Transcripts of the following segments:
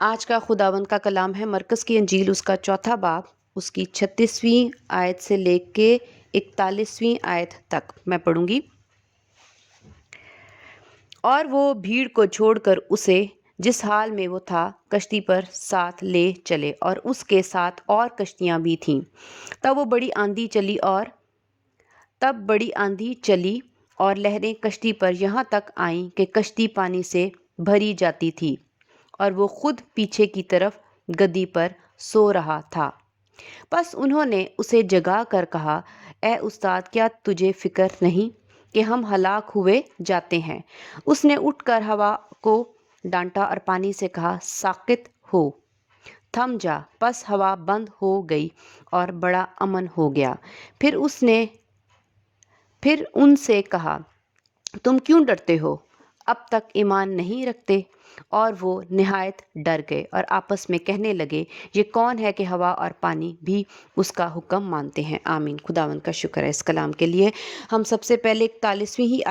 آج کا خداوند کا کلام ہے مرکز کی انجیل اس کا چوتھا باب اس کی 36ویں آیت سے لے کے 41ویں آیت تک میں پڑھوں گی۔ اور وہ بھیڑ کو چھوڑ کر اسے جس حال میں وہ تھا کشتی پر ساتھ لے چلے، اور اس کے ساتھ اور کشتیاں بھی تھیں۔ تب بڑی آندھی چلی اور لہریں کشتی پر یہاں تک آئیں کہ کشتی پانی سے بھری جاتی تھی، اور وہ خود پیچھے کی طرف گدی پر سو رہا تھا۔ پس انہوں نے اسے جگا کر کہا، اے استاد، کیا تجھے فکر نہیں کہ ہم ہلاک ہوئے جاتے ہیں؟ اس نے اٹھ کر ہوا کو ڈانٹا اور پانی سے کہا، ساکت ہو، تھم جا۔ پس ہوا بند ہو گئی اور بڑا امن ہو گیا۔ پھر ان سے کہا، تم کیوں ڈرتے ہو؟ اب تک ایمان نہیں رکھتے؟ اور وہ نہایت ڈر گئے اور آپس میں کہنے لگے، یہ کون ہے کہ ہوا اور پانی بھی اس کا حکم مانتے ہیں؟ آمین۔ خداوند کا شکر ہے اس کلام کے لیے۔ ہم سب سے پہلے 40ویں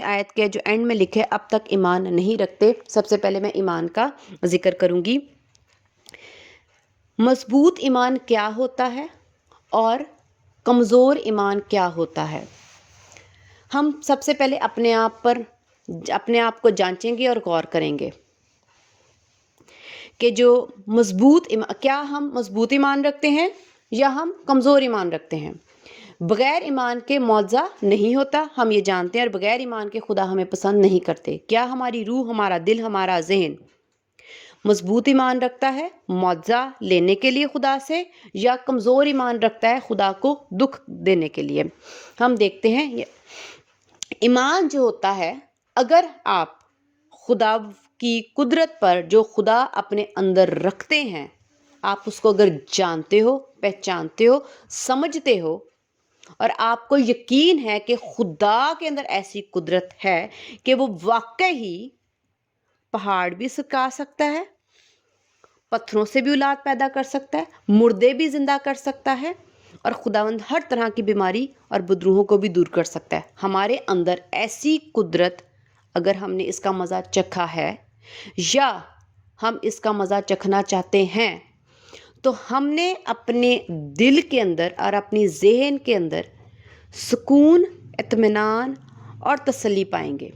آیت کے جو اینڈ میں لکھے، اب تک ایمان نہیں رکھتے، سب سے پہلے میں ایمان کا ذکر کروں گی۔ مضبوط ایمان کیا ہوتا ہے اور کمزور ایمان کیا ہوتا ہے؟ ہم سب سے پہلے اپنے آپ کو جانچیں گے اور غور کریں گے کہ کیا ہم مضبوط ایمان رکھتے ہیں یا ہم کمزور ایمان رکھتے ہیں۔ بغیر ایمان کے معجزہ نہیں ہوتا، ہم یہ جانتے ہیں، اور بغیر ایمان کے خدا ہمیں پسند نہیں کرتے۔ کیا ہماری روح، ہمارا دل، ہمارا ذہن مضبوط ایمان رکھتا ہے معجزہ لینے کے لیے خدا سے، یا کمزور ایمان رکھتا ہے خدا کو دکھ دینے کے لیے؟ ہم دیکھتے ہیں ایمان جو ہوتا ہے، اگر آپ خدا کی قدرت پر جو خدا اپنے اندر رکھتے ہیں، آپ اس کو اگر جانتے ہو، پہچانتے ہو، سمجھتے ہو، اور آپ کو یقین ہے کہ خدا کے اندر ایسی قدرت ہے کہ وہ واقعی پہاڑ بھی سکا سکتا ہے، پتھروں سے بھی اولاد پیدا کر سکتا ہے، مردے بھی زندہ کر سکتا ہے، اور خداوند ہر طرح کی بیماری اور بدروہوں کو بھی دور کر سکتا ہے۔ ہمارے اندر ایسی قدرت، اگر ہم نے اس کا مزہ چکھا ہے یا ہم اس کا مزہ چکھنا چاہتے ہیں، تو ہم نے اپنے دل کے اندر اور اپنی ذہن کے اندر سکون، اطمینان اور تسلی پائیں گے۔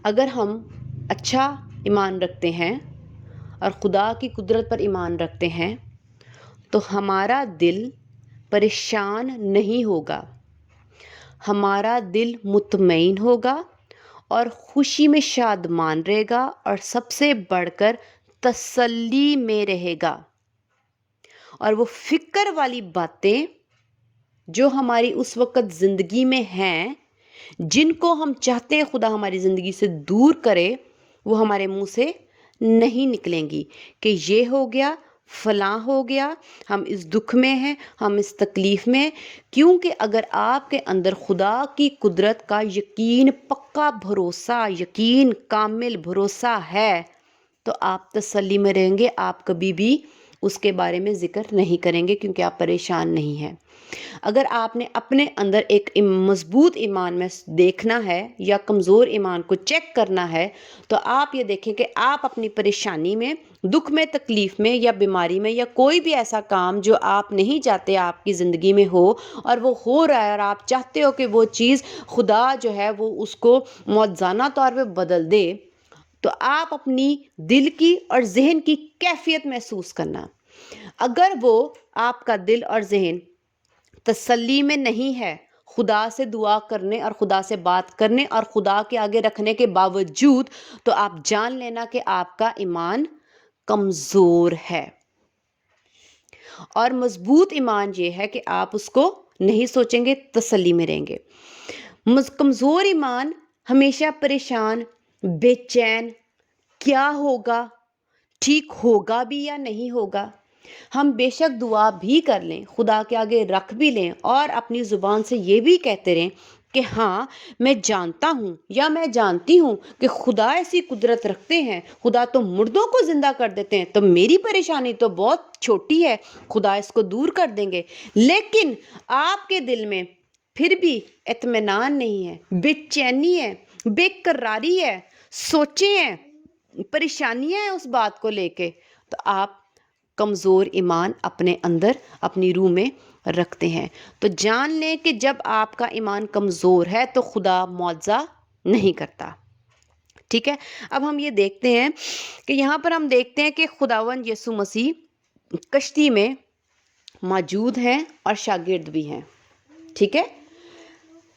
اگر ہم اچھا ایمان رکھتے ہیں اور خدا کی قدرت پر ایمان رکھتے ہیں، تو ہمارا دل پریشان نہیں ہوگا، ہمارا دل مطمئن ہوگا اور خوشی میں شادمان رہے گا، اور سب سے بڑھ کر تسلی میں رہے گا۔ اور وہ فکر والی باتیں جو ہماری اس وقت زندگی میں ہیں، جن کو ہم چاہتے ہیں خدا ہماری زندگی سے دور کرے، وہ ہمارے منہ سے نہیں نکلیں گی کہ یہ ہو گیا، فلاں ہو گیا، ہم اس دکھ میں ہیں، ہم اس تکلیف میں ہیں۔ کیونکہ اگر آپ کے اندر خدا کی قدرت کا یقین، پکا بھروسہ، یقین کامل بھروسہ ہے، تو آپ تسلی میں رہیں گے، آپ کبھی بھی اس کے بارے میں ذکر نہیں کریں گے، کیونکہ آپ پریشان نہیں ہیں۔ اگر آپ نے اپنے اندر ایک مضبوط ایمان میں دیکھنا ہے یا کمزور ایمان کو چیک کرنا ہے، تو آپ یہ دیکھیں کہ آپ اپنی پریشانی میں، دکھ میں، تکلیف میں یا بیماری میں، یا کوئی بھی ایسا کام جو آپ نہیں چاہتے آپ کی زندگی میں ہو، اور وہ ہو رہا ہے، اور آپ چاہتے ہو کہ وہ چیز خدا جو ہے وہ اس کو معجزانہ طور پہ بدل دے، تو آپ اپنی دل کی اور ذہن کی کیفیت محسوس کرنا۔ اگر وہ آپ کا دل اور ذہن تسلی میں نہیں ہے، خدا سے دعا کرنے اور خدا سے بات کرنے اور خدا کے آگے رکھنے کے باوجود، تو آپ جان لینا کہ آپ کا ایمان کمزور ہے۔ اور مضبوط ایمان یہ ہے کہ آپ اس کو نہیں سوچیں گے، تسلی میں رہیں گے۔ کمزور ایمان ہمیشہ پریشان، بے چین، کیا ہوگا، ٹھیک ہوگا بھی یا نہیں ہوگا۔ ہم بے شک دعا بھی کر لیں، خدا کے آگے رکھ بھی لیں، اور اپنی زبان سے یہ بھی کہتے رہیں کہ ہاں میں جانتا ہوں یا میں جانتی ہوں کہ خدا ایسی قدرت رکھتے ہیں، خدا تو مردوں کو زندہ کر دیتے ہیں، تو میری پریشانی تو بہت چھوٹی ہے، خدا اس کو دور کر دیں گے۔ لیکن آپ کے دل میں پھر بھی اطمینان نہیں ہے، بے چینی ہے، بے قراری ہے، سوچیں ہیں پریشانیاں ہیں اس بات کو لے کے، تو آپ کمزور ایمان اپنے اندر اپنی روح میں رکھتے ہیں۔ تو جان لیں کہ جب آپ کا ایمان کمزور ہے تو خدا معجزہ نہیں کرتا۔ ٹھیک ہے، اب ہم یہ دیکھتے ہیں کہ یہاں پر ہم دیکھتے ہیں کہ خداوند یسوع مسیح کشتی میں موجود ہیں اور شاگرد بھی ہیں۔ ٹھیک ہے،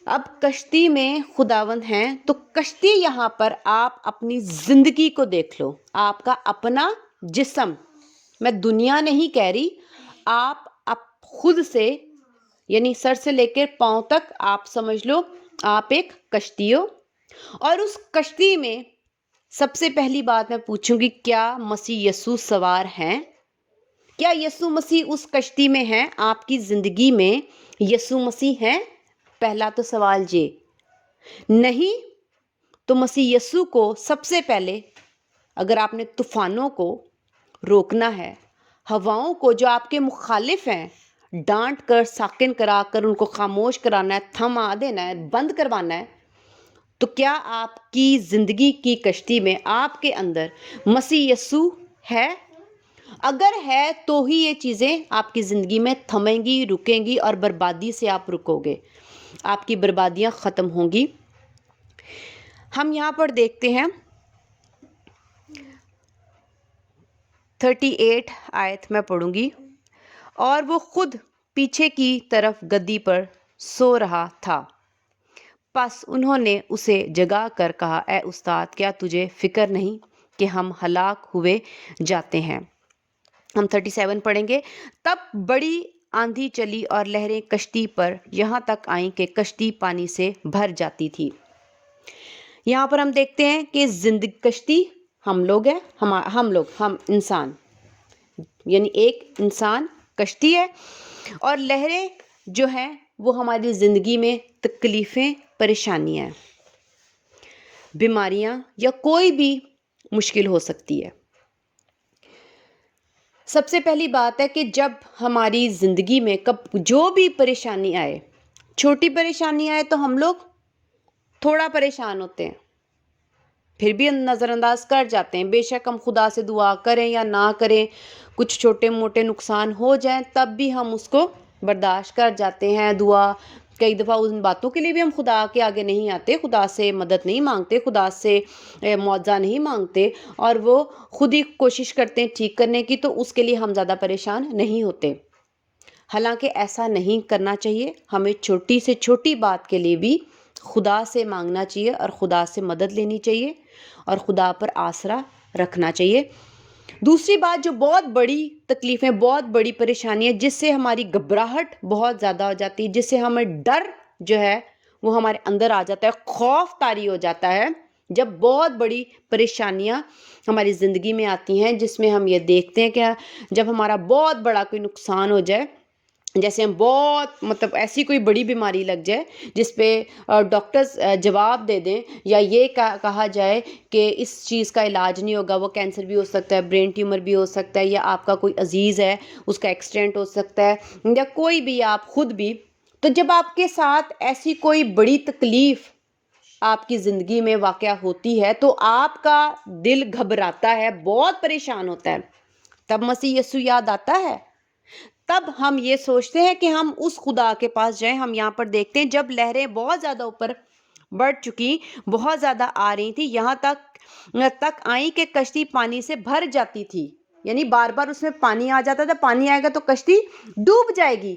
اب کشتی میں خداوند ہیں تو کشتی یہاں پر آپ اپنی زندگی کو دیکھ لو، آپ کا اپنا جسم، میں دنیا نہیں کہہ رہی، آپ خود سے، یعنی سر سے لے کے پاؤں تک آپ سمجھ لو آپ ایک کشتی ہو، اور اس کشتی میں سب سے پہلی بات میں پوچھوں گی، کیا مسیح یسوع سوار ہیں؟ کیا یسوع مسیح اس کشتی میں ہیں؟ آپ کی زندگی میں یسوع مسیح ہیں؟ پہلا تو سوال یہ نہیں، تو مسیح یسوع کو سب سے پہلے، اگر آپ نے طوفانوں کو روکنا ہے، ہواؤں کو جو آپ کے مخالف ہیں ڈانٹ کر، ساکن کرا کر ان کو خاموش کرانا ہے، تھما دینا ہے، بند کروانا ہے، تو کیا آپ کی زندگی کی کشتی میں آپ کے اندر مسیح یسوع ہے؟ اگر ہے تو ہی یہ چیزیں آپ کی زندگی میں تھمیں گی، رکیں گی، اور بربادی سے آپ رکو گے، آپ کی بربادیاں ختم ہوں گی۔ ہم یہاں پر دیکھتے ہیں 38 آیت میں پڑھوں گی، اور وہ خود پیچھے کی طرف گدی پر سو رہا تھا، پس انہوں نے اسے جگا کر کہا، اے استاد، کیا تجھے فکر نہیں کہ ہم ہلاک ہوئے جاتے ہیں؟ ہم 37 پڑھیں گے۔ تب بڑی آندھی چلی اور لہریں کشتی پر یہاں تک آئیں کہ کشتی پانی سے بھر جاتی تھی۔ یہاں پر ہم دیکھتے ہیں کہ کشتی ہم لوگ ہیں، ہم انسان، یعنی ایک انسان کشتی ہے، اور لہریں جو ہیں وہ ہماری زندگی میں تکلیفیں، پریشانیاں، بیماریاں یا کوئی بھی مشکل ہو سکتی ہے۔ سب سے پہلی بات ہے کہ جب ہماری زندگی میں جو بھی پریشانی آئے، چھوٹی پریشانی آئے تو ہم لوگ تھوڑا پریشان ہوتے ہیں، پھر بھی نظر انداز کر جاتے ہیں، بے شک ہم خدا سے دعا کریں یا نہ کریں، کچھ چھوٹے موٹے نقصان ہو جائیں تب بھی ہم اس کو برداشت کر جاتے ہیں۔ دعا کئی دفعہ ان باتوں کے لیے بھی ہم خدا کے آگے نہیں آتے، خدا سے مدد نہیں مانگتے، خدا سے معاوضہ نہیں مانگتے، اور وہ خود ہی کوشش کرتے ہیں ٹھیک کرنے کی، تو اس کے لیے ہم زیادہ پریشان نہیں ہوتے۔ حالانکہ ایسا نہیں کرنا چاہیے، ہمیں چھوٹی سے چھوٹی بات کے لیے بھی خدا سے مانگنا چاہیے اور خدا سے مدد لینی چاہیے اور خدا پر آسرا رکھنا چاہیے۔ دوسری بات، جو بہت بڑی تکلیفیں، بہت بڑی پریشانی ہے، جس سے ہماری گھبراہٹ بہت زیادہ ہو جاتی ہے، جس سے ہمیں ڈر جو ہے وہ ہمارے اندر آ جاتا ہے، خوف طاری ہو جاتا ہے، جب بہت بڑی پریشانیاں ہماری زندگی میں آتی ہیں، جس میں ہم یہ دیکھتے ہیں کہ جب ہمارا بہت بڑا کوئی نقصان ہو جائے، جیسے ہم بہت ایسی کوئی بڑی بیماری لگ جائے جس پہ ڈاکٹرز جواب دے دیں، یا یہ کہا جائے کہ اس چیز کا علاج نہیں ہوگا، وہ کینسر بھی ہو سکتا ہے، برین ٹیومر بھی ہو سکتا ہے، یا آپ کا کوئی عزیز ہے اس کا ایکسیڈنٹ ہو سکتا ہے، یا کوئی بھی آپ خود بھی، تو جب آپ کے ساتھ ایسی کوئی بڑی تکلیف آپ کی زندگی میں واقع ہوتی ہے تو آپ کا دل گھبراتا ہے، بہت پریشان ہوتا ہے، تب مسیح یسوع یاد آتا ہے، تب ہم یہ سوچتے ہیں کہ ہم اس خدا کے پاس جائیں۔ ہم یہاں پر دیکھتے ہیں جب لہریں بہت زیادہ اوپر بڑھ چکی، بہت زیادہ آ رہی تھی، یہاں تک آئیں کہ کشتی پانی سے بھر جاتی تھی، یعنی بار بار اس میں پانی آ جاتا تھا، پانی آئے گا تو کشتی ڈوب جائے گی۔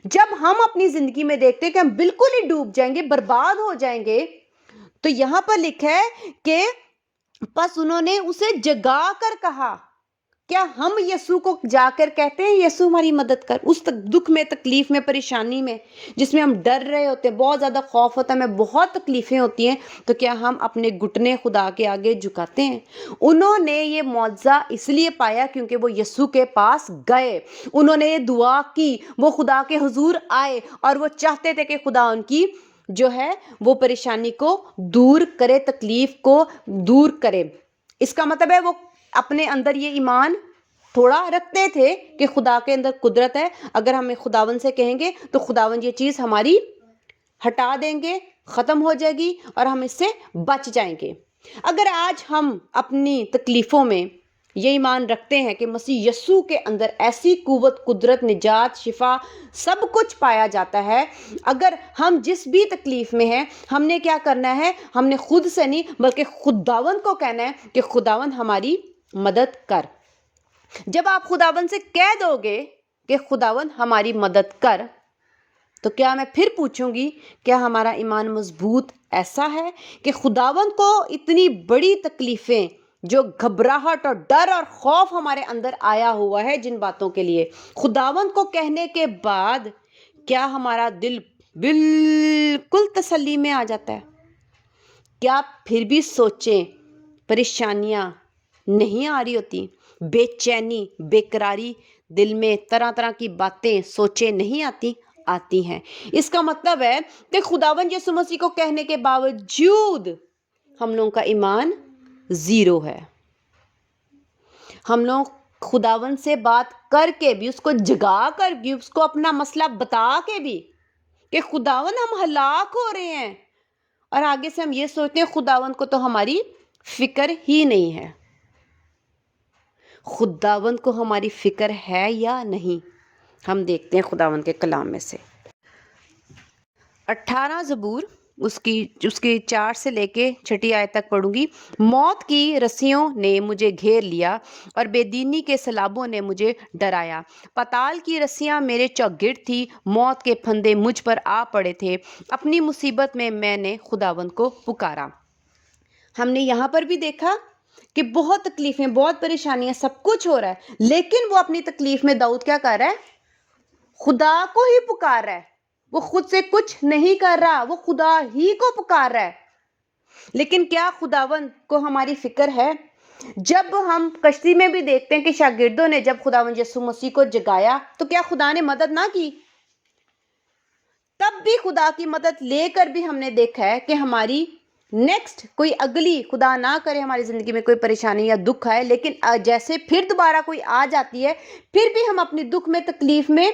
جب ہم اپنی زندگی میں دیکھتے ہیں کہ ہم بالکل ہی ڈوب جائیں گے، برباد ہو جائیں گے، تو یہاں پر لکھا ہے کہ پس انہوں نے اسے جگا کر کہا۔ کیا ہم یسوع کو جا کر کہتے ہیں یسوع ہماری مدد کر، اس دکھ میں، تکلیف میں، پریشانی میں جس میں ہم ڈر رہے ہوتے ہیں، بہت زیادہ خوف ہوتا ہے، ہمیں بہت تکلیفیں ہوتی ہیں، تو کیا ہم اپنے گھٹنے خدا کے آگے جھکاتے ہیں؟ انہوں نے یہ معجزہ اس لیے پایا کیونکہ وہ یسوع کے پاس گئے، انہوں نے یہ دعا کی، وہ خدا کے حضور آئے اور وہ چاہتے تھے کہ خدا ان کی جو ہے وہ پریشانی کو دور کرے، تکلیف کو دور کرے۔ اس کا مطلب ہے وہ اپنے اندر یہ ایمان تھوڑا رکھتے تھے کہ خدا کے اندر قدرت ہے، اگر ہمیں خداوند سے کہیں گے تو خداوند یہ چیز ہماری ہٹا دیں گے، ختم ہو جائے گی اور ہم اس سے بچ جائیں گے۔ اگر آج ہم اپنی تکلیفوں میں یہ ایمان رکھتے ہیں کہ مسیح یسوع کے اندر ایسی قوت، قدرت، نجات، شفا سب کچھ پایا جاتا ہے، اگر ہم جس بھی تکلیف میں ہیں، ہم نے کیا کرنا ہے؟ ہم نے خود سے نہیں بلکہ خداوند کو کہنا ہے کہ خداوند ہماری مدد کر۔ جب آپ خداوند سے کہہ دو گے کہ خداوند ہماری مدد کر، تو کیا میں پھر پوچھوں گی کیا ہمارا ایمان مضبوط ایسا ہے کہ خداوند کو اتنی بڑی تکلیفیں، جو گھبراہٹ اور ڈر اور خوف ہمارے اندر آیا ہوا ہے جن باتوں کے لیے، خداوند کو کہنے کے بعد کیا ہمارا دل بالکل تسلی میں آ جاتا ہے؟ کیا پھر بھی سوچیں، پریشانیاں نہیں آ رہی ہوتی؟ بے چینی، بے قراری، دل میں طرح طرح کی باتیں، سوچیں نہیں آتی ہیں۔ اس کا مطلب ہے کہ خداوند یسوع مسیح کو کہنے کے باوجود ہم لوگوں کا ایمان زیرو ہے۔ ہم لوگ خداوند سے بات کر کے بھی، اس کو جگا کر بھی، اس کو اپنا مسئلہ بتا کے بھی کہ خداوند ہم ہلاک ہو رہے ہیں، اور آگے سے ہم یہ سوچتے ہیں خداوند کو تو ہماری فکر ہی نہیں ہے۔ خداوند کو ہماری فکر ہے یا نہیں؟ ہم دیکھتے ہیں خداوند کے کلام میں سے 18 زبور اس کی 4 سے لے کے 6 آیت تک پڑھوں گی۔ موت کی رسیوں نے مجھے گھیر لیا اور بے دینی کے سلابوں نے مجھے ڈرایا۔ پتال کی رسیاں میرے چوگرد تھی، موت کے پھندے مجھ پر آ پڑے تھے۔ اپنی مصیبت میں نے خداوند کو پکارا۔ ہم نے یہاں پر بھی دیکھا کہ بہت تکلیفیں، بہت پریشانیاں، سب کچھ ہو رہا ہے، لیکن وہ اپنی تکلیف میں داؤد کیا کر رہا ہے؟ خدا کو ہی پکار رہا ہے۔ وہ خود سے کچھ نہیں کر رہا، وہ خدا ہی کو پکار رہا ہے۔ لیکن کیا خداوند کو ہماری فکر ہے؟ جب ہم کشتی میں بھی دیکھتے ہیں کہ شاگردوں نے جب خداوند یسوع مسیح کو جگایا تو کیا خدا نے مدد نہ کی؟ تب بھی خدا کی مدد لے کر بھی ہم نے دیکھا ہے کہ ہماری نیکسٹ کوئی اگلی، خدا نہ کرے ہماری زندگی میں کوئی پریشانی یا دکھ آئے، لیکن جیسے پھر دوبارہ کوئی آ جاتی ہے، پھر بھی ہم اپنی دکھ میں، تکلیف میں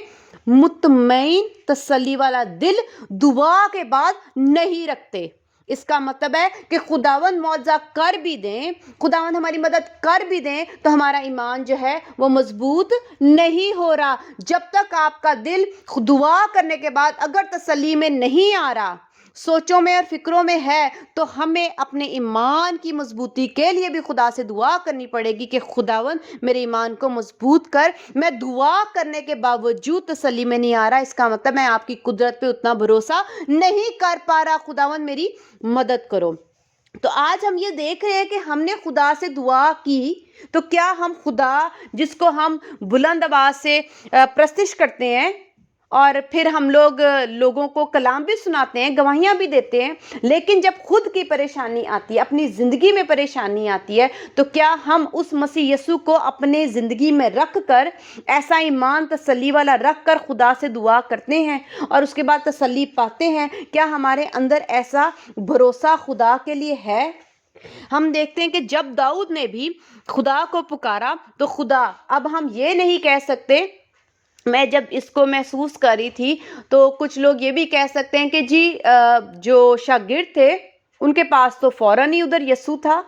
مطمئن، تسلی والا دل دعا کے بعد نہیں رکھتے۔ اس کا مطلب ہے کہ خداوند معجزہ کر بھی دیں، خداوند ہماری مدد کر بھی دیں، تو ہمارا ایمان جو ہے وہ مضبوط نہیں ہو رہا۔ جب تک آپ کا دل دعا کرنے کے بعد اگر تسلی میں نہیں آ رہا، سوچوں میں اور فکروں میں ہے، تو ہمیں اپنے ایمان کی مضبوطی کے لیے بھی خدا سے دعا کرنی پڑے گی کہ خداوند میرے ایمان کو مضبوط کر۔ میں دعا کرنے کے باوجود تسلی میں نہیں آ رہا، اس کا مطلب میں آپ کی قدرت پہ اتنا بھروسہ نہیں کر پا رہا، خداوند میری مدد کرو۔ تو آج ہم یہ دیکھ رہے ہیں کہ ہم نے خدا سے دعا کی، تو کیا ہم خدا جس کو ہم بلند آواز سے پرستش کرتے ہیں، اور پھر ہم لوگوں کو کلام بھی سناتے ہیں، گواہیاں بھی دیتے ہیں، لیکن جب خود کی پریشانی آتی ہے، اپنی زندگی میں پریشانی آتی ہے، تو کیا ہم اس مسیح یسوع کو اپنے زندگی میں رکھ کر، ایسا ایمان تسلی والا رکھ کر خدا سے دعا کرتے ہیں اور اس کے بعد تسلی پاتے ہیں؟ کیا ہمارے اندر ایسا بھروسہ خدا کے لیے ہے؟ ہم دیکھتے ہیں کہ جب داؤد نے بھی خدا کو پکارا تو خدا، اب ہم یہ نہیں کہہ سکتے، میں جب اس کو محسوس کر رہی تھی تو کچھ لوگ یہ بھی کہہ سکتے ہیں کہ جی جو شاگرد تھے ان کے پاس تو فوراً ہی ادھر یسوع تھا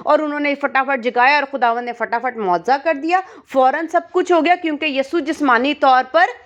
اور انہوں نے فٹافٹ جگایا اور خداوند نے فٹافٹ معجزہ کر دیا، فوراً سب کچھ ہو گیا کیونکہ یسوع جسمانی طور پر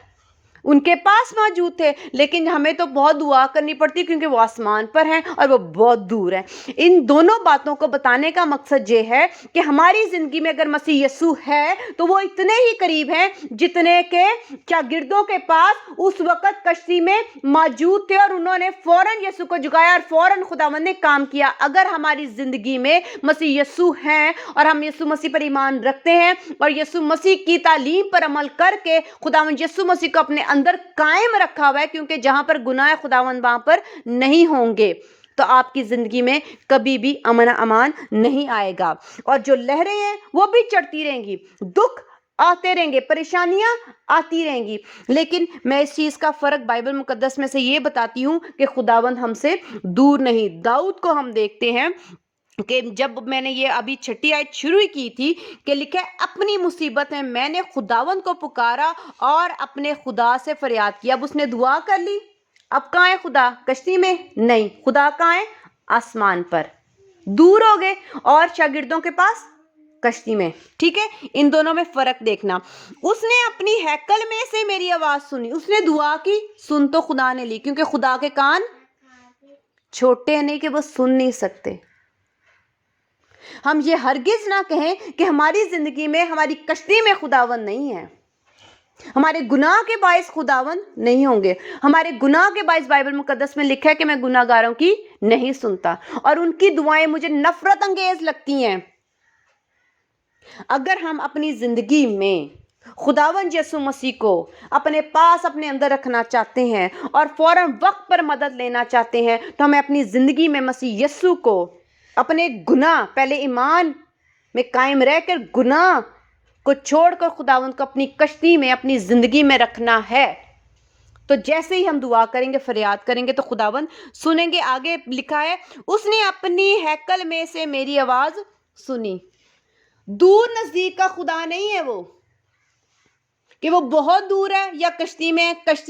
ان کے پاس موجود تھے۔ لیکن ہمیں تو بہت دعا کرنی پڑتی کیونکہ وہ آسمان پر ہیں اور وہ بہت دور ہیں۔ ان دونوں باتوں کو بتانے کا مقصد یہ ہے کہ ہماری زندگی میں اگر مسیح یسوع ہے تو وہ اتنے ہی قریب ہیں جتنے کہ شاگردوں کے پاس اس وقت کشتی میں موجود تھے، اور انہوں نے فوراً یسوع کو جگایا اور فوراً خداوند نے کام کیا۔ اگر ہماری زندگی میں مسیح یسوع ہیں اور ہم یسوع مسیح پر ایمان رکھتے ہیں اور یسوع مسیح کی تعلیم پر عمل کر کے خداوند یسوع مسیح کو اپنے اندر قائم رکھا ہوا ہے، کیونکہ جہاں پر گناہ ہے خداوند وہاں پر نہیں ہوں گے، تو آپ کی زندگی میں کبھی بھی امن امان نہیں آئے گا، اور جو لہریں ہیں وہ بھی چڑھتی رہیں گی، دکھ آتے رہیں گے، پریشانیاں آتی رہیں گی، لیکن میں اس چیز کا فرق بائبل مقدس میں سے یہ بتاتی ہوں کہ خداوند ہم سے دور نہیں۔ داؤد کو ہم دیکھتے ہیں کہ جب میں نے یہ ابھی 6 آیت شروع کی تھی کہ لکھا ہے اپنی مصیبت میں نے خداوند کو پکارا اور اپنے خدا سے فریاد کیا۔ اب اس نے دعا کر لی، اب کہاں ہے خدا؟ کشتی میں نہیں، خدا کہاں ہے؟ آسمان پر۔ دور ہو گئے اور شاگردوں کے پاس کشتی میں. ٹھیک ہے, ان دونوں میں فرق دیکھنا. اس نے اپنی ہیکل میں سے میری آواز سنی, اس نے دعا کی, سن تو خدا نے لی, کیونکہ خدا کے کان چھوٹے نہیں کہ وہ سن نہیں سکتے. ہم یہ ہرگز نہ کہیں کہ ہماری زندگی میں, ہماری کشتی میں خداوند نہیں ہے. ہمارے گناہ کے باعث خداوند نہیں ہوں گے. ہمارے گناہ کے باعث بائبل مقدس میں لکھا ہے کہ میں گناہ گاروں کی نہیں سنتا, اور ان کی دعائیں مجھے نفرت انگیز لگتی ہیں. اگر ہم اپنی زندگی میں خداوند یسوع مسیح کو اپنے پاس اپنے اندر رکھنا چاہتے ہیں اور فوراً وقت پر مدد لینا چاہتے ہیں, تو ہمیں اپنی زندگی میں مسیح یسوع کو اپنے گناہ, پہلے ایمان میں قائم رہ کر گناہ کو چھوڑ کر خداوند کو اپنی کشتی میں, اپنی زندگی میں رکھنا ہے. تو جیسے ہی ہم دعا کریں گے, فریاد کریں گے, تو خداوند سنیں گے. آگے لکھا ہے, اس نے اپنی ہیکل میں سے میری آواز سنی. دور نزدیک کا خدا نہیں ہے وہ, کہ وہ بہت دور ہے یا کشتی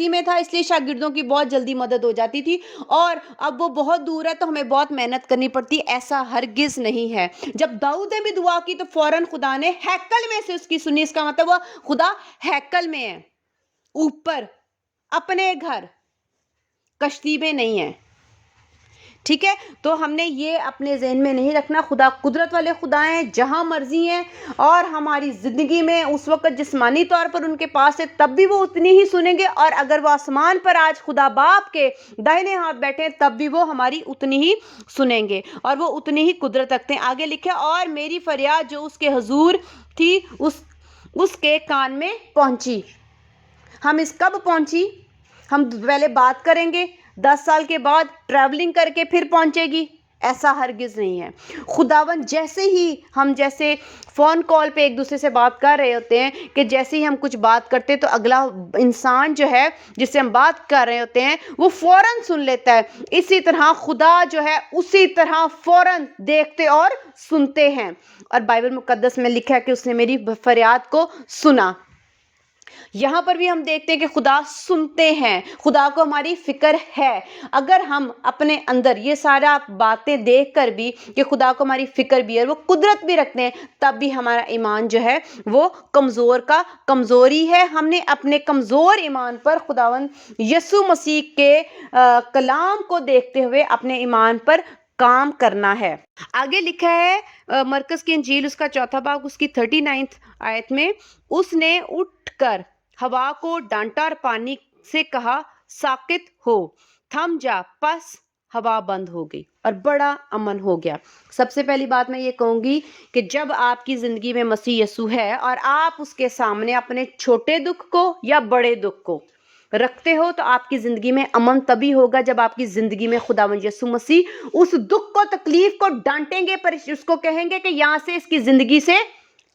میں تھا اس لیے شاگردوں کی بہت جلدی مدد ہو جاتی تھی, اور اب وہ بہت دور ہے تو ہمیں بہت محنت کرنی پڑتی. ایسا ہرگز نہیں ہے. جب داؤد نے بھی دعا کی تو فوراً خدا نے ہیکل میں سے اس کی سنی. اس کا مطلب وہ خدا ہیکل میں ہے, اوپر اپنے گھر, کشتی میں نہیں ہے. ٹھیک ہے, تو ہم نے یہ اپنے ذہن میں نہیں رکھنا. خدا قدرت والے خدا ہیں, جہاں مرضی ہیں, اور ہماری زندگی میں اس وقت جسمانی طور پر ان کے پاس ہے تب بھی وہ اتنی ہی سنیں گے, اور اگر وہ آسمان پر آج خدا باپ کے داہنے ہاتھ بیٹھے تب بھی وہ ہماری اتنی ہی سنیں گے, اور وہ اتنی ہی قدرت رکھتے ہیں. آگے لکھے, اور میری فریاد جو اس کے حضور تھی اس کے کان میں پہنچی. ہم اس کب پہنچی؟ ہم پہلے بات کریں گے, 10 سال کے بعد ٹریولنگ کر کے پھر پہنچے گی؟ ایسا ہرگز نہیں ہے. خداوند جیسے ہی ہم جیسے فون کال پہ ایک دوسرے سے بات کر رہے ہوتے ہیں, کہ جیسے ہی ہم کچھ بات کرتے ہیں تو اگلا انسان جو ہے جس سے ہم بات کر رہے ہوتے ہیں وہ فوراً سن لیتا ہے, اسی طرح خدا جو ہے اسی طرح فوراً دیکھتے اور سنتے ہیں. اور بائبل مقدس میں لکھا ہے کہ اس نے میری فریاد کو سنا. یہاں پر بھی ہم دیکھتے ہیں کہ خدا سنتے ہیں, خدا کو ہماری فکر ہے. اگر ہم اپنے اندر یہ سارا باتیں دیکھ کر بھی کہ خدا کو ہماری فکر بھی ہے, وہ قدرت بھی رکھتے ہیں, تب بھی ہمارا ایمان جو ہے وہ کمزوری ہے. ہم نے اپنے کمزور ایمان پر خداوند یسوع مسیح کے کلام کو دیکھتے ہوئے اپنے ایمان پر کام کرنا ہے. آگے لکھا ہے مرکز کی انجیل اس کا 4 باب اس کی 39 آیت میں, اس نے اٹھ کر ہوا کو ڈانٹا اور پانی سے کہا, ساکت ہو, تھم جا. پس ہوا بند ہو گئی اور بڑا امن ہو گیا. سب سے پہلی بات میں یہ کہوں گی کہ جب آپ کی زندگی میں مسیح یسوع ہے اور آپ اس کے سامنے اپنے چھوٹے دکھ کو یا بڑے دکھ کو رکھتے ہو, تو آپ کی زندگی میں امن تبھی ہوگا جب آپ کی زندگی میں خداوند یسوع مسیح اس دکھ کو, تکلیف کو ڈانٹیں گے, پر اس کو کہیں گے کہ یہاں سے اس کی زندگی سے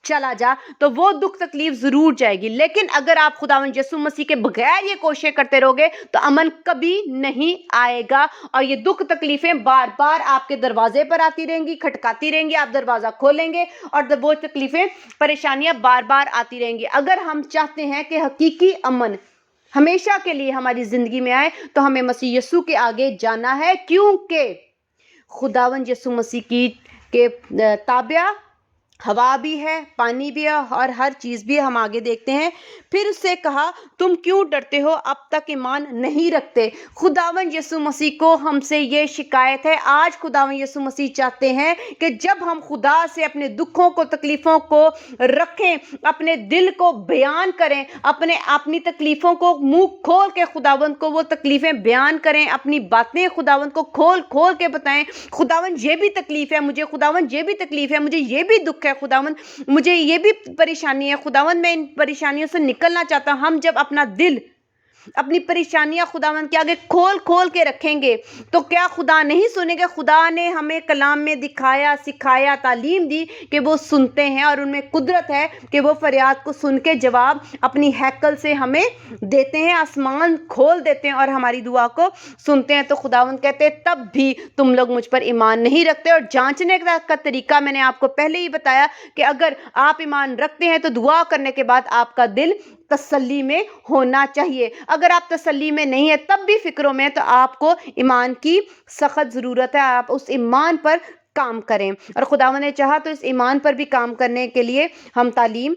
چلا جا, تو وہ دکھ تکلیف ضرور جائے گی. لیکن اگر آپ خداوند یسوع مسیح کے بغیر یہ کوشش کرتے رہو گے تو امن کبھی نہیں آئے گا, اور یہ دکھ تکلیفیں بار بار آپ کے دروازے پر آتی رہیں گی, کھٹکاتی رہیں گی. آپ دروازہ کھولیں گے اور وہ تکلیفیں, پریشانیاں بار بار آتی رہیں گی. اگر ہم چاہتے ہیں کہ حقیقی امن ہمیشہ کے لیے ہماری زندگی میں آئے, تو ہمیں مسیح یسوع کے آگے جانا ہے, کیونکہ خداوند یسوع مسیح کے تابع ہوا بھی ہے, پانی بھی ہے, اور ہر چیز بھی. ہم آگے دیکھتے ہیں, پھر اس سے کہا, تم کیوں ڈرتے ہو, اب تک ایمان نہیں رکھتے. خداوند یسوع مسیح کو ہم سے یہ شکایت ہے. آج خداوند یسوع مسیح چاہتے ہیں کہ جب ہم خدا سے اپنے دکھوں کو, تکلیفوں کو رکھیں, اپنے دل کو بیان کریں, اپنی تکلیفوں کو منہ کھول کے خداوند کو وہ تکلیفیں بیان کریں, اپنی باتیں خداوند کو کھول کھول کے بتائیں, خداوند یہ بھی تکلیف ہے مجھے, خداوند یہ بھی تکلیف ہے مجھے, یہ بھی دکھ ہے خداوند, مجھے یہ بھی پریشانی ہے خداوند, میں ان پریشانیوں سے نکلنا چاہتا ہوں. ہم جب اپنا دل, اپنی پریشانیاں خداوند کے آگے کھول کھول کے رکھیں گے تو کیا خدا نہیں سنے گا؟ خدا نے ہمیں کلام میں دکھایا, سکھایا, تعلیم دی کہ وہ سنتے ہیں, اور ان میں قدرت ہے کہ وہ فریاد کو سن کے جواب اپنی ہیکل سے ہمیں دیتے ہیں, آسمان کھول دیتے ہیں اور ہماری دعا کو سنتے ہیں. تو خداوند کہتے ہیں تب بھی تم لوگ مجھ پر ایمان نہیں رکھتے. اور جانچنے کا طریقہ میں نے آپ کو پہلے ہی بتایا کہ اگر آپ ایمان رکھتے ہیں تو دعا کرنے کے بعد آپ کا دل تسلی میں ہونا چاہیے. اگر آپ تسلی میں نہیں ہے, تب بھی فکروں میں, تو آپ کو ایمان کی سخت ضرورت ہے. آپ اس ایمان پر کام کریں، اور خداوند نے چاہا تو اس ایمان پر بھی کام کرنے کے لیے ہم تعلیم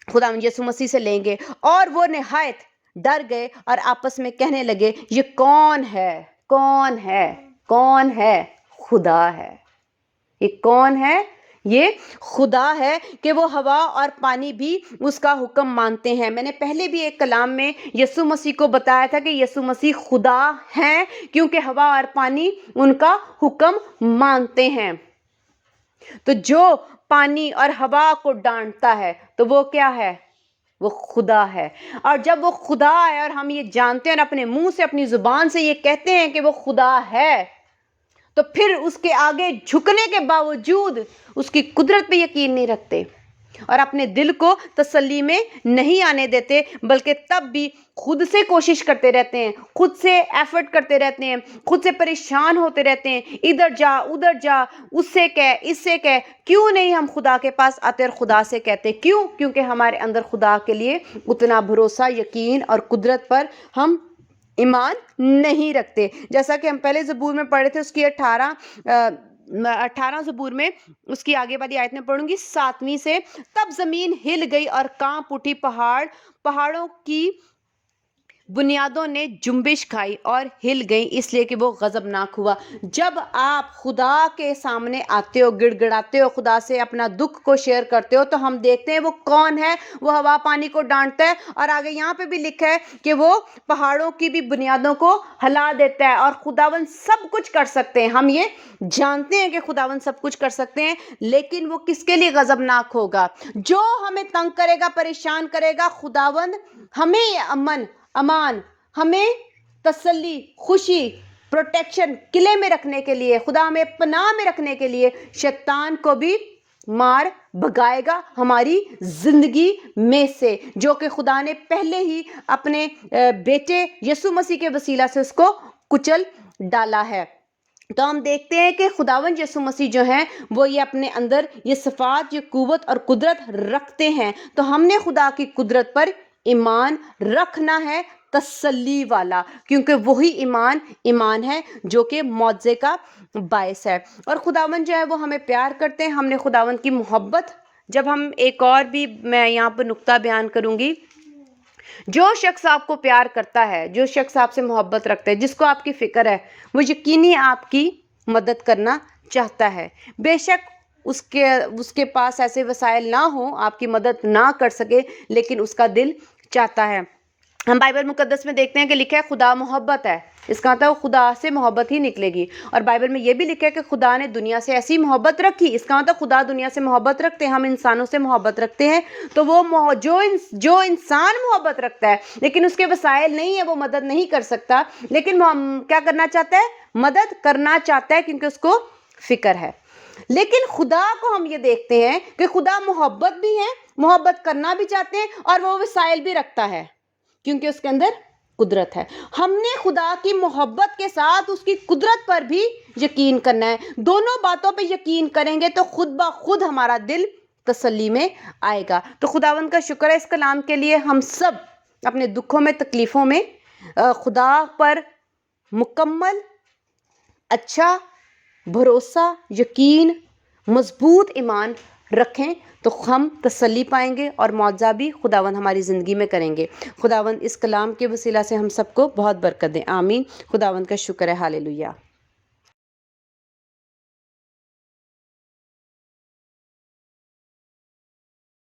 خداوند یسوع مسیح سے لیں گے۔ اور وہ نہایت ڈر گئے اور آپس میں کہنے لگے، یہ کون ہے؟ کون ہے؟ کون ہے؟ خدا ہے۔ یہ کون ہے؟ یہ خدا ہے کہ وہ ہوا اور پانی بھی اس کا حکم مانتے ہیں۔ میں نے پہلے بھی ایک کلام میں یسوع مسیح کو بتایا تھا کہ یسوع مسیح خدا ہیں کیونکہ ہوا اور پانی ان کا حکم مانتے ہیں۔ تو جو پانی اور ہوا کو ڈانٹتا ہے تو وہ کیا ہے؟ وہ خدا ہے۔ اور جب وہ خدا ہے اور ہم یہ جانتے ہیں اور اپنے منہ سے اپنی زبان سے یہ کہتے ہیں کہ وہ خدا ہے، تو پھر اس کے آگے جھکنے کے باوجود اس کی قدرت پہ یقین نہیں رکھتے اور اپنے دل کو تسلی میں نہیں آنے دیتے، بلکہ تب بھی خود سے کوشش کرتے رہتے ہیں، خود سے ایفرٹ کرتے رہتے ہیں، خود سے پریشان ہوتے رہتے ہیں، ادھر جا ادھر جا، اس سے کہہ اس سے کہہ۔ کیوں نہیں ہم خدا کے پاس آتے اور خدا سے کہتے؟ کیوں؟ کیونکہ ہمارے اندر خدا کے لیے اتنا بھروسہ، یقین اور قدرت پر ہم ایمان نہیں رکھتے۔ جیسا کہ ہم پہلے زبور میں پڑھے تھے، اس کی 18 زبور میں اس کی آگے والی آیت میں پڑھوں گی 7ویں سے، تب زمین ہل گئی اور کانپ اٹھی، پہاڑوں کی بنیادوں نے جنبش کھائی اور ہل گئی، اس لیے کہ وہ غضبناک ہوا۔ جب آپ خدا کے سامنے آتے ہو، گڑ گڑاتے ہو، خدا سے اپنا دکھ کو شیئر کرتے ہو، تو ہم دیکھتے ہیں وہ کون ہے۔ وہ ہوا پانی کو ڈانٹتا ہے، اور آگے یہاں پہ بھی لکھا ہے کہ وہ پہاڑوں کی بھی بنیادوں کو ہلا دیتا ہے، اور خداوند سب کچھ کر سکتے ہیں۔ ہم یہ جانتے ہیں کہ خداوند سب کچھ کر سکتے ہیں، لیکن وہ کس کے لیے غضبناک ہوگا؟ جو ہمیں تنگ کرے گا، پریشان کرے گا، خداوند ہمیں امان، ہمیں تسلی، خوشی، پروٹیکشن، قلعے میں رکھنے کے لیے، خدا ہمیں پناہ میں رکھنے کے لیے شیطان کو بھی مار بھگائے گا ہماری زندگی میں سے، جو کہ خدا نے پہلے ہی اپنے بیٹے یسوع مسیح کے وسیلہ سے اس کو کچل ڈالا ہے۔ تو ہم دیکھتے ہیں کہ خداوند یسوع مسیح جو ہیں وہ یہ اپنے اندر یہ صفات، یہ قوت اور قدرت رکھتے ہیں۔ تو ہم نے خدا کی قدرت پر ایمان رکھنا ہے، تسلی والا، کیونکہ وہی ایمان ہے جو کہ معجزے کا باعث ہے۔ اور خداوند جو ہے وہ ہمیں پیار کرتے ہیں۔ ہم نے خداوند کی محبت، جب ہم ایک اور بھی میں یہاں پر نقطہ بیان کروں گی، جو شخص آپ کو پیار کرتا ہے، جو شخص آپ سے محبت رکھتا ہے، جس کو آپ کی فکر ہے، وہ یقینی آپ کی مدد کرنا چاہتا ہے۔ بے شک اس کے پاس ایسے وسائل نہ ہوں، آپ کی مدد نہ کر سکے، لیکن اس کا دل چاہتا ہے۔ ہم بائبل مقدس میں دیکھتے ہیں کہ لکھا ہے خدا محبت ہے، اس کا مطلب خدا سے محبت ہی نکلے گی۔ اور بائبل میں یہ بھی لکھا ہے کہ خدا نے دنیا سے ایسی محبت رکھی، اس کا مطلب خدا دنیا سے محبت رکھتے ہیں، ہم انسانوں سے محبت رکھتے ہیں۔ تو وہ جو انسان محبت رکھتا ہے لیکن اس کے وسائل نہیں ہے، وہ مدد نہیں کر سکتا، لیکن وہ کیا کرنا چاہتا ہے؟ مدد کرنا چاہتا ہے، کیونکہ اس کو فکر ہے۔ لیکن خدا کو ہم یہ دیکھتے ہیں کہ خدا محبت بھی ہے، محبت کرنا بھی چاہتے ہیں، اور وہ وسائل بھی رکھتا ہے، کیونکہ اس کے اندر قدرت ہے۔ ہم نے خدا کی محبت کے ساتھ اس کی قدرت پر بھی یقین کرنا ہے۔ دونوں باتوں پہ یقین کریں گے تو خود بخود ہمارا دل تسلی میں آئے گا۔ تو خداوند کا شکر ہے اس کلام کے لیے۔ ہم سب اپنے دکھوں میں، تکلیفوں میں خدا پر مکمل اچھا بھروسہ، یقین، مضبوط ایمان رکھیں، تو ہم تسلی پائیں گے اور معجزہ بھی خداوند ہماری زندگی میں کریں گے۔ خداوند اس کلام کے وسیلہ سے ہم سب کو بہت برکت دیں، آمین۔ خداوند کا شکر ہے، ہالےلویا۔